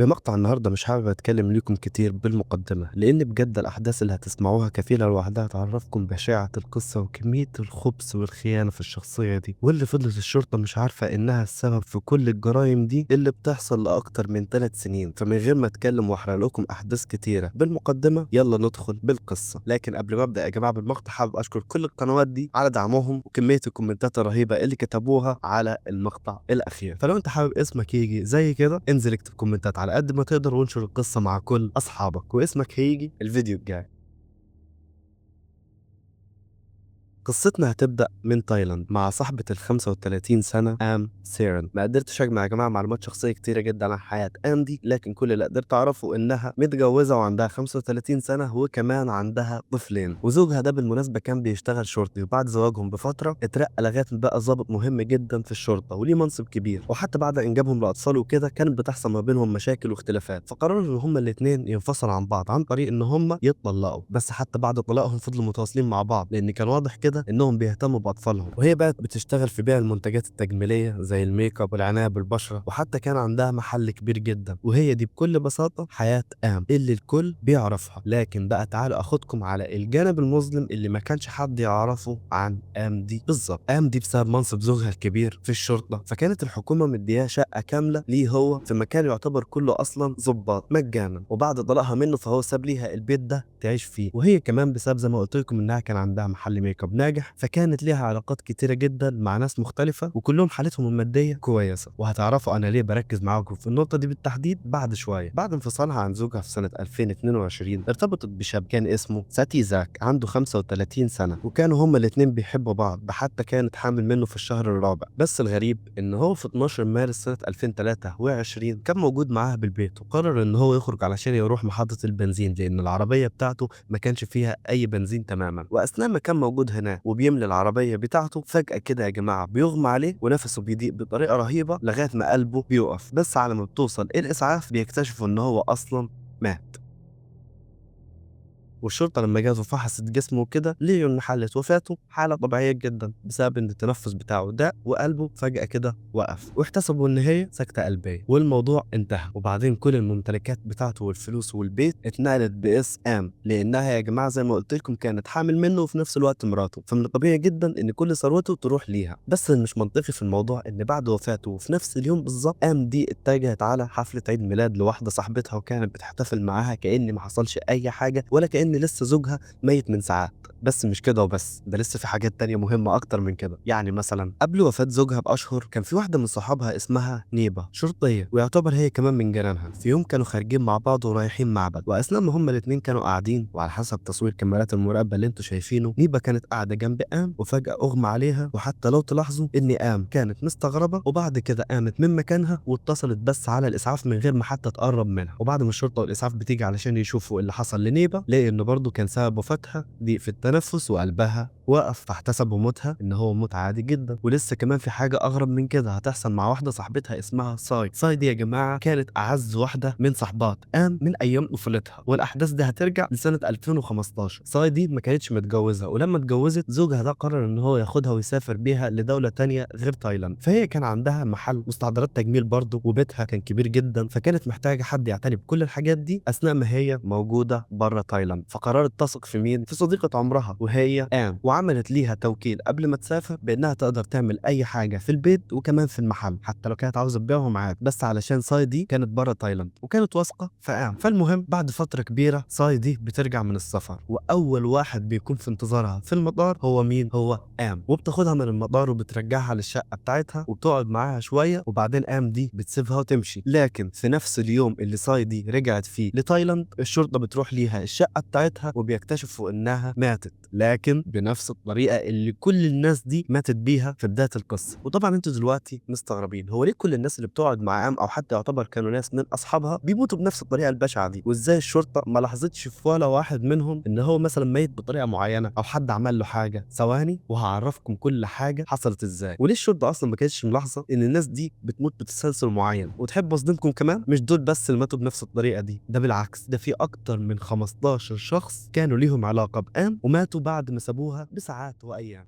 بمقطع النهارده مش حابب اتكلم ليكم كتير بالمقدمة لان بجد الاحداث اللي هتسمعوها كفيلة لوحدها تعرفكم بشاعة القصة وكمية الخبث والخيانة في الشخصية دي، واللي فضلت الشرطة مش عارفة انها السبب في كل الجرائم دي اللي بتحصل لاكتر من 3 سنين. فمن غير ما اتكلم واحرق لكم احداث كتيرة بالمقدمة يلا ندخل بالقصة. لكن قبل ما ابدا يا جماعة بالمقطع حابب اشكر كل القنوات دي على دعمهم وكمية الكومنتات الرهيبة اللي كتبوها على المقطع الاخير. فلو انت حابب اسمك يجي زي كده انزل اكتب كومنتات على قد ما تقدر وانشر القصة مع كل أصحابك واسمك هيجي الفيديو الجاي. قصتنا هتبدأ من تايلاند مع صاحبة ال 35 سنة آم سيرن. ما قدرتش أجمع يا جماعة معلومات شخصية كتيرة جدا عن حياة آم دي، لكن كل اللي قدرت أعرفه إنها متجوزة وعندها 35 سنة وكمان عندها طفلين، وزوجها ده بالمناسبة كان بيشتغل شرطي، وبعد زواجهم بفترة اترقى لغاية ما بقى ضابط مهم جدا في الشرطة وليه منصب كبير. وحتى بعد إنجابهم لأطفال وكده كانت بتحصل ما بينهم مشاكل واختلافات، فقرروا إن هما الاتنين ينفصلوا عن بعض عن طريق إن هما يتطلقوا. بس حتى بعد طلاقهم فضلوا متواصلين مع بعض لأن كان واضح كده انهم بيهتموا باطفالهم. وهي بقت بتشتغل في بيع المنتجات التجميليه زي الميك اب والعنايه بالبشره، وحتى كان عندها محل كبير جدا. وهي دي بكل بساطه حياه ام اللي الكل بيعرفها. لكن بقى تعالوا اخدكم على الجانب المظلم اللي ما كانش حد يعرفه عن ام دي بالظبط. ام دي بسبب منصب زوجها الكبير في الشرطه فكانت الحكومه مديها شقه كامله ليه هو في مكان يعتبر كله اصلا ضباط مجانا، وبعد طلاقها منه فهو ساب ليها البيت ده تعيش فيه. وهي كمان بسبب زي ما قلت لكم انها كان عندها محل ميك اب ناجح فكانت ليها علاقات كتيره جدا مع ناس مختلفه وكلهم حالتهم الماديه كويسه. وهتعرفوا انا ليه بركز معاكم في النقطه دي بالتحديد بعد شويه. بعد انفصالها عن زوجها في سنه 2022 ارتبطت بشاب كان اسمه ساتي زاك عنده 35 سنه، وكانوا هما الاثنين بيحبوا بعض، حتى كانت حامل منه في الشهر الرابع. بس الغريب ان هو في 12 مارس سنه 2023 كان موجود معاها بالبيت، وقرر ان هو يخرج علشان يروح محطه البنزين لان العربيه بتاعته ما كانش فيها اي بنزين تماما. واثناء ما كان موجود هناك وبيملي العربيه بتاعته فجاه كده يا جماعه بيغمى عليه ونفسه بيضيق بطريقه رهيبه لغايه ما قلبه بيقف. بس على ما بتوصل الاسعاف بيكتشفوا ان هو اصلا مات. والشرطة لما جات وفحصت جسمه وكده لقيوا إن حالة وفاته حالة طبيعية جدا بسبب إن التنفس بتاعه ضاق وقلبه فجأة كده وقف، واحتسبوا إن هي سكتة قلبية والموضوع انتهى. وبعدين كل الممتلكات بتاعته والفلوس والبيت اتنقلت باسم آم لأنها يا جماعة زي ما قلت لكم كانت حامل منه وفي نفس الوقت مراته، فمن الطبيعي جدا إن كل ثروته تروح ليها. بس اللي مش منطقي في الموضوع إن بعد وفاته وفي نفس اليوم بالظبط آم دي اتجهت على حفلة عيد ميلاد لواحدة صاحبتها وكانت بتحتفل معاها كأن ما حصلش أي حاجة ولا كأن لسه زوجها ميت من ساعات. بس مش كده وبس، ده لسه في حاجات تانية مهمة أكتر من كده. يعني مثلا قبل وفاة زوجها بأشهر كان في واحدة من صحابها اسمها نيبة شرطية، ويعتبر هي كمان من جيرانها. في يوم كانوا خارجين مع بعض ورايحين معبد، وأثناء ما هما الاتنين كانوا قاعدين وعلى حسب تصوير كاميرات المراقبة اللي انتوا شايفينه نيبة كانت قاعدة جنب آم وفجأة أغمى عليها. وحتى لو تلاحظوا إن آم كانت مستغربة وبعد كده قامت من مكانها واتصلت بس على الإسعاف من غير ما حتى تقرب منها. وبعد ما الشرطة والإسعاف بتيجي علشان يشوفوا اللي حصل لنيبة لقي إنه برضه كان سبب وفاتها ضيق في التنفس وقلبها وقف، فاحتسبوا موتها ان هو موت عادي جدا. ولسه كمان في حاجه اغرب من كده هتحصل مع واحده صاحبتها اسمها ساي دي يا جماعه كانت اعز واحده من صحبات ام من ايام طفولتها، والاحداث دي هترجع لسنه 2015. ساي دي ما كانتش متجوزه، ولما اتجوزت زوجها ده قرر ان هو ياخدها ويسافر بيها لدوله تانية غير تايلاند. فهي كان عندها محل مستحضرات تجميل برضه وبيتها كان كبير جدا، فكانت محتاجه حد يعتني بكل الحاجات دي اثناء ما هي موجوده بره تايلاند. فقررت تثق في مين؟ في صديقه عمرها وهي ام، وعملت ليها توكيل قبل ما تسافر بانها تقدر تعمل اي حاجه في البيت وكمان في المحل حتى لو كانت عاوزه تبيعهم عادي، بس علشان ساي دي كانت بره تايلاند وكانت واثقه في ام. فالمهم بعد فتره كبيره ساي دي بترجع من السفر، واول واحد بيكون في انتظارها في المطار هو مين؟ هو ام. وبتاخدها من المطار وبترجعها للشقه بتاعتها وبتقعد معاها شويه، وبعدين ام دي بتسيبها وتمشي. لكن في نفس اليوم اللي ساي دي رجعت فيه لتايلاند الشرطه بتروح ليها الشقه بتاعتها وبيكتشفوا انها ماتت، لكن بنفس الطريقه اللي كل الناس دي ماتت بيها في بدايه القصه. وطبعا انتوا دلوقتي مستغربين هو ليه كل الناس اللي بتقعد مع ام او حتى يعتبر كانوا ناس من اصحابها بيموتوا بنفس الطريقه البشعه دي، وازاي الشرطه ما لاحظتش في ولا واحد منهم ان هو مثلا ميت بطريقه معينه او حد عمل له حاجه. ثواني وهعرفكم كل حاجه حصلت ازاي، وليه الشرطه اصلا ما كانتش ملاحظه ان الناس دي بتموت بتسلسل معين. وتحب اصدمكم كمان مش دول بس اللي ماتوا بنفس الطريقه دي، ده بالعكس ده في اكتر من 15 شخص كانوا ليهم علاقه بام وماتوا بعد ما سابوها بساعات وايام.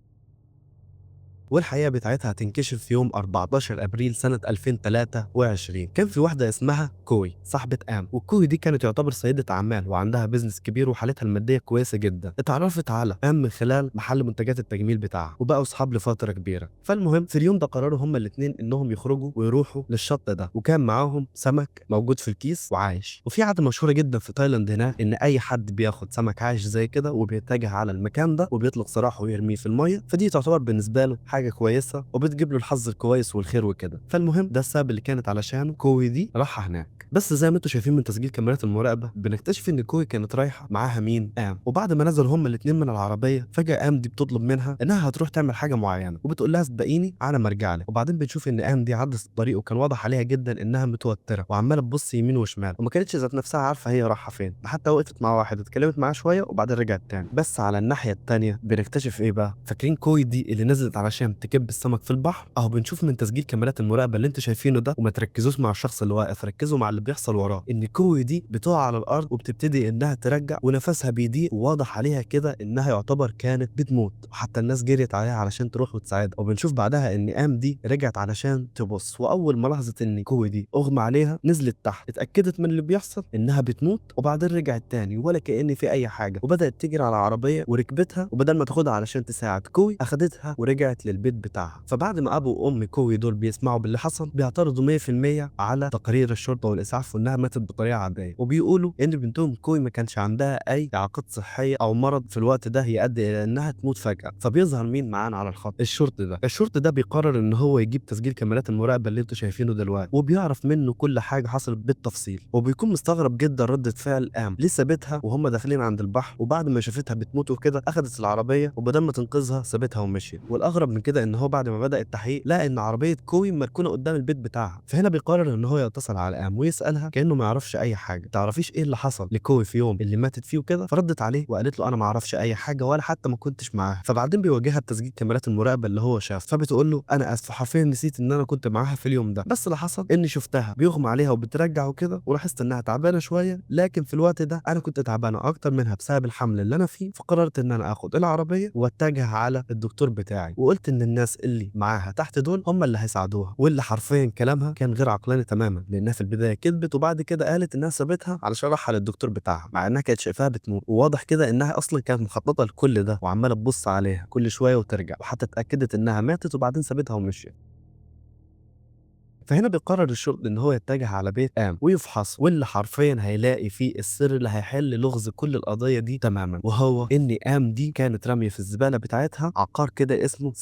والحقيقه بتاعتها هتنكشف في يوم 14 ابريل سنه 2023. كان في واحده اسمها كوي صاحبه ام، والكوي دي كانت تعتبر سيده اعمال وعندها بيزنس كبير وحالتها الماديه كويسه جدا. اتعرفت على ام من خلال محل منتجات التجميل بتاعها وبقوا اصحاب لفتره كبيره. فالمهم في اليوم ده قرروا هما الاثنين انهم يخرجوا ويروحوا للشط ده، وكان معاهم سمك موجود في الكيس وعايش. وفي عاده مشهوره جدا في تايلاند هناك ان اي حد بياخد سمك عايش زي كده وبيتجه على المكان ده وبيطلق سراحه ويرميه في الميه، فدي تعتبر بالنسبه له حاجه كويسه وبتجيب له الحظ الكويس والخير وكده. فالمهم ده السبب اللي كانت علشانه كوي دي راحه هناك. بس زي ما انتم شايفين من تسجيل كاميرات المراقبه بنكتشف ان كوي كانت رايحه معاها مين؟ ام. وبعد ما نزلوا هما الاثنين من العربيه فجاه ام دي بتطلب منها انها هتروح تعمل حاجه معينه وبتقول لها سبقيني على ما ارجع لك. وبعدين بنشوف ان ام دي عدت الطريق وكان واضح عليها جدا انها متوتره وعماله تبص يمين وشمال وما كانتش ذات نفسها عارفه هي رايحه فين، حتى وقفت مع واحد اتكلمت معاه شويه وبعدين رجعت تاني. بس على الناحيه الثانيه بنكتشف ايه بقى؟ فاكرين كوي دي اللي نزلت علشان تكب السمك في البحر؟ اهو بنشوف من تسجيل كاميرات المراقبه اللي انتوا شايفينه ده، وما تركزوش مع الشخص اللي واقف، ركزوا مع اللي بيحصل وراه، ان كوي دي بتقع على الارض وبتبتدي انها ترجع ونفسها بيضيق وواضح عليها كده انها يعتبر كانت بتموت، وحتى الناس جريت عليها علشان تروح وتساعدها. وبنشوف بعدها ان ام دي رجعت علشان تبص، واول ما لاحظت ان كوي دي اغمى عليها نزلت تحت اتاكدت من اللي بيحصل انها بتموت، وبعدين رجعت تاني ولا كأن في اي حاجه وبدات تجري على عربيه وركبتها، وبدل ما تاخدها علشان تساعد كوي اخدتها ورجعت للبيت بتاعها. فبعد ما ابو وام كوي دول بيسمعوا باللي حصل بيعترضوا 100% على تقارير الشرطه والاسعاف وانها ماتت بطريقه عاديه، وبيقولوا ان بنتهم كوي ما كانش عندها اي اعاقات صحيه او مرض في الوقت ده يؤدي الى انها تموت فجاه. فبيظهر مين معانا على الخط؟ الشرطي ده بيقرر ان هو يجيب تسجيل كاميرات المراقبه اللي انتوا شايفينه دلوقتي وبيعرف منه كل حاجه حصلت بالتفصيل، وبيكون مستغرب جدا ردة فعل ام ليه سابتها وهم داخلين عند البحر، وبعد ما شافتها بتموت وكده اخذت العربيه وبدل ما تنقذها سابتها ومشيت. والاغرب من كده ان هو بعد ما بدا التحقيق لقى ان عربيه كوي مركونه قدام البيت بتاعها. فهنا بيقرر ان هو يتصل على ام ويسالها كانه ما يعرفش اي حاجه، تعرفيش ايه اللي حصل لكوي في يوم اللي ماتت فيه وكده؟ فردت عليه وقالت له انا ما اعرفش اي حاجه ولا حتى ما كنتش معاها. فبعدين بيواجهها بتسجيل كاميرات المراقبه اللي هو شاف، فبتقول له انا اسف حرفيا نسيت ان انا كنت معاها في اليوم ده، بس اللي حصل اني شفتها بيغمى عليها وبترجع وكده ولاحظت انها تعبانه شويه، لكن في الوقت ده انا كنت تعبانه اكتر منها بسبب الحمل اللي انا فيه، فقررت ان انا اخد العربيه واتجه على الدكتور بتاعي، وقلت ان الناس اللي معاها تحت دول هم اللي هيساعدوها. واللي حرفيا كلامها كان غير عقلاني تماما، لانها في البدايه كذبت وبعد كده قالت انها سابتها علشان راحه للدكتور بتاعها مع انها كانت شايفاها بتموت، وواضح كده انها اصلا كانت مخططه لكل ده وعماله تبص عليها كل شويه وترجع، وحتى اتاكدت انها ماتت وبعدين سابتها ومشيت. فهنا بيقرر الشرطي ان هو يتجه على بيت ام ويفحص، واللي حرفيا هيلاقي فيه السر اللي هيحل لغز كل القضيه دي تماما، وهو ان ام دي كانت راميه في الزباله بتاعتها عقار كده اسمه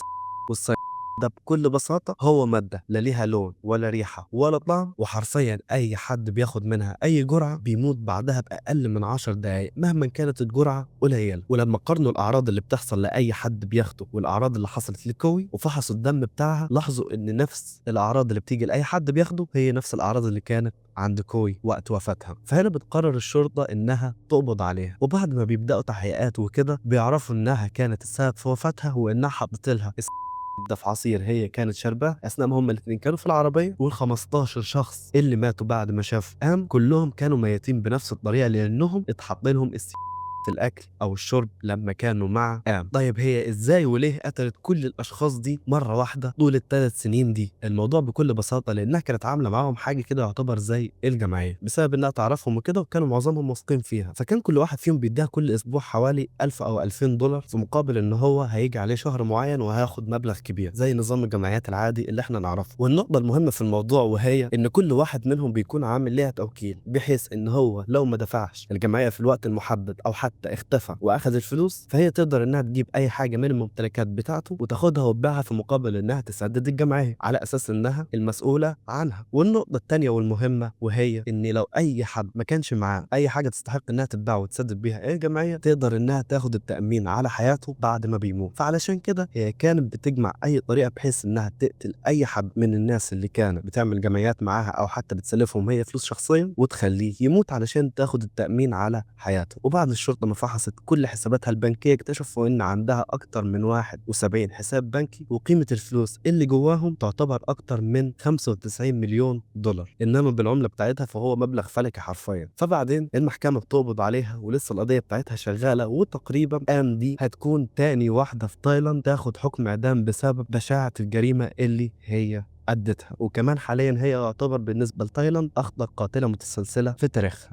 والصي ده بكل بساطة هو مادة لا ليها لون ولا ريحة ولا طعم، وحرفيا أي حد بياخد منها أي جرعة بيموت بعدها بأقل من 10 دقايق مهما كانت الجرعة قليلة. ولما قارنوا الأعراض اللي بتحصل لأي حد بياخده والأعراض اللي حصلت لكوي وفحصوا الدم بتاعها لاحظوا إن نفس الأعراض اللي بتيجي لأي حد بياخده هي نفس الأعراض اللي كانت عند كوي وقت وفاتها. فهنا بتقرر الشرطة إنها تقبض عليها، وبعد ما بيبدأوا تحقيقات وكده بيعرفوا إنها كانت السبب في وفاتها وإنها حطت لها ده في عصير هي كانت شارباه اثناء ما هم الاثنين كانوا في العربيه. وال15 شخص اللي ماتوا بعد ما شاف ام كلهم كانوا ميتين بنفس الطريقه لانهم اتحط لهم في الاكل او الشرب لما كانوا مع ام. طيب هي ازاي وليه قتلت كل الاشخاص دي مره واحده طول الثلاث سنين دي؟ الموضوع بكل بساطه لانها كانت عامله معاهم حاجه كده يعتبر زي الجمعيه بسبب انها تعرفهم وكده، وكانوا معظمهم واثقين فيها، فكان كل واحد فيهم بيديها كل اسبوع حوالي 1000 او 2000 دولار في مقابل ان هو هيجي عليه شهر معين وهياخد مبلغ كبير زي نظام الجمعيات العادي اللي احنا نعرفه. والنقطه المهمه في الموضوع وهي ان كل واحد منهم بيكون عامل ليها توكيل، بحيث ان هو لو ما دفعش الجمعيه في الوقت المحدد او حتى اختفى واخذ الفلوس فهي تقدر انها تجيب اي حاجه من الممتلكات بتاعته وتاخدها وتبيعها في مقابل انها تسدد الجمعيه على اساس انها المسؤوله عنها. والنقطه الثانيه والمهمه وهي ان لو اي حد ما كانش معاه اي حاجه تستحق انها تتباع وتسدد بيها الجمعيه تقدر انها تاخد التامين على حياته بعد ما بيموت. فعلشان كده هي كانت بتجمع اي طريقه بحيث انها تقتل اي حد من الناس اللي كانت بتعمل جمعيات معاها او حتى بتسلفهم هي فلوس شخصيا وتخليه يموت علشان تاخد التامين على حياته. وبعد الشرطه بعد ما فحصت كل حساباتها البنكية اكتشفوا إن عندها أكتر من 71 حساب بنكي، وقيمة الفلوس اللي جواهم تعتبر أكتر من 95 مليون دولار، إنما بالعملة بتاعتها فهو مبلغ فلكي حرفيا. فبعدين المحكمة بتقبض عليها ولسه القضية بتاعتها شغالة، وتقريبا آن دي هتكون تاني واحدة في تايلاند تاخد حكم إعدام بسبب بشاعة الجريمة اللي هي أدتها. وكمان حاليا هي يعتبر بالنسبة لتايلاند أخطر قاتلة متسلسلة في تاريخها.